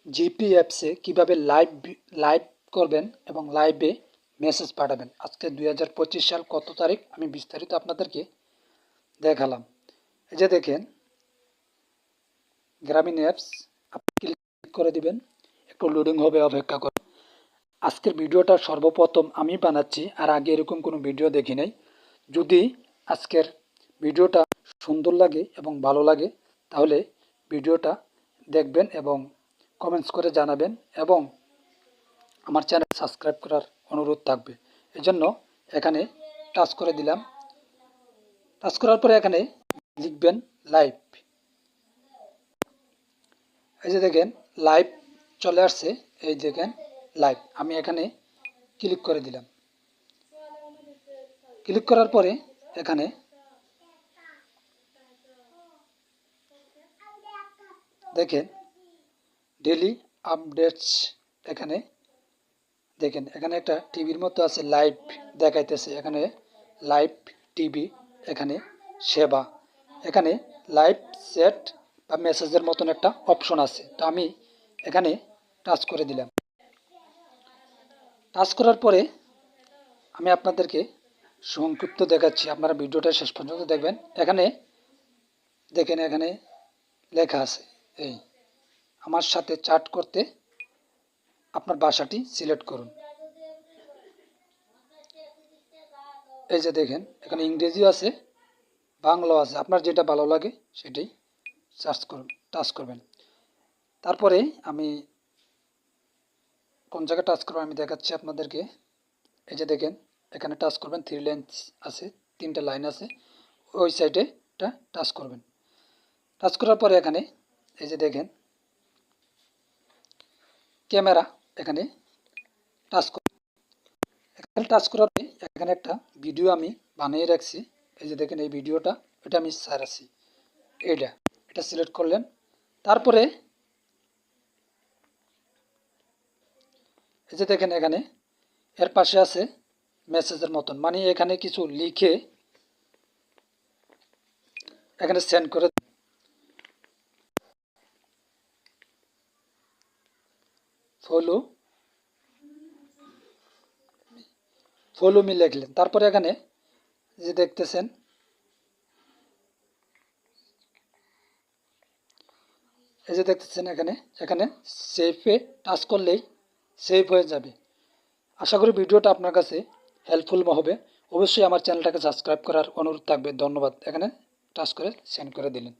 GP অ্যাপসে কীভাবে live করবেন এবং লাইভে মেসেজ পাঠাবেন। আজকে 2025 সাল কত তারিখ আমি বিস্তারিত আপনাদেরকে দেখালাম। এই যে দেখেন গ্রামীণ অ্যাপস, আপনি ক্লিক করে দিবেন, একটু লোডিং হবে, অপেক্ষা করুন। আজকের ভিডিওটা সর্বপ্রথম আমি বানাচ্ছি, আর আগে এরকম কোনো ভিডিও দেখি নাই। যদি আজকের ভিডিওটা সুন্দর লাগে এবং ভালো লাগে তাহলে ভিডিওটা দেখবেন এবং কমেন্টস করে জানাবেন এবং আমার চ্যানেল সাবস্ক্রাইব করার অনুরোধ থাকবে। এজন্য এখানে টাচ করে দিলাম। টাচ করার পরে এখানে লিখবেন লাইভ। এই যে দেখেন লাইভ চলে আসছে, এই দেখেন লাইভ। আমি এখানে ক্লিক করে দিলাম। ক্লিক করার পরে এখানে দেখেন ডেইলি আপডেটস, এখানে দেখেন এখানে একটা টিভির মতো আছে, লাইভ দেখাইতেছে। এখানে লাইভ টিভি, এখানে সেবা, এখানে লাইভ চ্যাট বা মেসেজের মতন একটা অপশন আছে। তো আমি এখানে টাচ করে দিলাম। টাচ করার পরে আমি আপনাদেরকে সংক্ষিপ্ত দেখাচ্ছি, আপনারা ভিডিওটা শেষ পর্যন্ত দেখবেন। এখানে দেখেন এখানে লেখা আছে, এই আমার সাথে চ্যাট করতে আপনার ভাষাটি সিলেক্ট করুন। এই যে দেখেন এখানে ইংরেজিও আছে, বাংলাও আছে, আপনার যেটা ভালো লাগে সেটাই টাচ করবেন। তারপরে আমি কোন জায়গায় টাচ করবো আমি দেখাচ্ছি আপনাদেরকে। এই যে দেখেন এখানে টাচ করবেন, 3 লাইন আছে, 3টা লাইন আছে, ওই সাইডে টাচ করবেন। টাচ করার পরে এখানে এই যে দেখেন ক্যামেরা, এখানে টাচ করবেন। এখানে টাচ করার পরে এখানে একটা ভিডিও আমি বানিয়ে রাখছি। এই যে দেখেন এই ভিডিওটা, এটা আমি ছাড়াচ্ছি, এটা সিলেক্ট করলেন। তারপরে এই যে দেখেন এখানে এর পাশে আছে মেসেজের মতন, মানে এখানে কিছু লিখে এখানে সেন্ড করে ফলো মি লিখলেন। তারপরে এখানে যে দেখতেছেন এই যে দেখতেছেন এখানে সেভে টাচ করলেই সেভ হয়ে যাবে। আশা করি ভিডিওটা আপনার কাছে হেল্পফুল হবে। অবশ্যই আমার চ্যানেলটাকে সাবস্ক্রাইব করার অনুরোধ থাকবে। ধন্যবাদ। এখানে টাচ করে সেন্ড করে দিলেন।